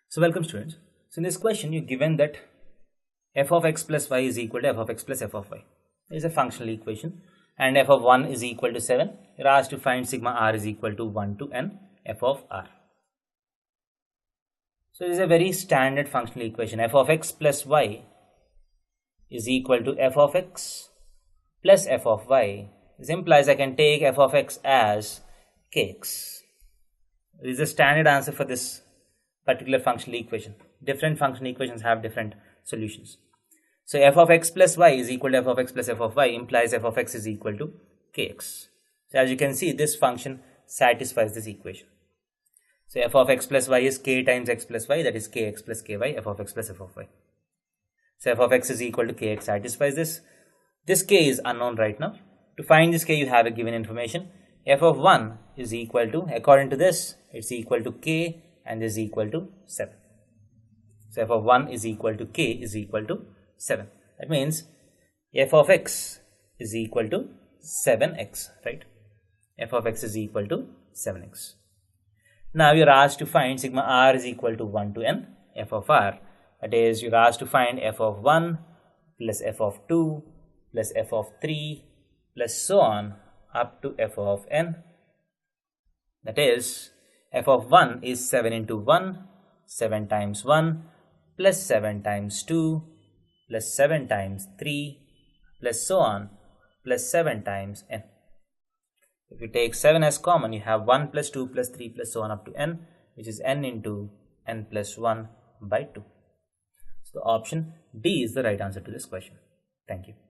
So welcome students. So in this question you're given that f of x plus y is equal to f of x plus f of y. It is a functional equation and f of 1 is equal to 7. You're asked to find sigma r is equal to 1 to n f of r. So this is a very standard functional equation. F of x plus y is equal to f of x plus f of y. This implies I can take f of x as kx. This is a standard answer for this particular functional equation. Different functional equations have different solutions. So f of x plus y is equal to f of x plus f of y implies f of x is equal to kx. So as you can see, this function satisfies this equation. So f of x plus y is k times x plus y, that is kx plus ky, f of x plus f of y. So f of x is equal to kx satisfies this. This k is unknown right now. To find this k, you have a given information. F of 1 is equal to, according to this, it's equal to k and is equal to 7. So f of 1 is equal to k is equal to 7. That means f of x is equal to 7x, right? F of x is equal to 7x. Now you're asked to find sigma r is equal to 1 to n f of r. That is, you're asked to find f of 1 plus f of 2 plus f of 3 plus so on up to f of n. That is, f of 1 is 7 into 1, 7 times 1 plus 7 times 2 plus 7 times 3 plus so on plus 7 times n. If you take 7 as common, you have 1 plus 2 plus 3 plus so on up to n, which is n into n plus 1 by 2. So option D is the right answer to this question. Thank you.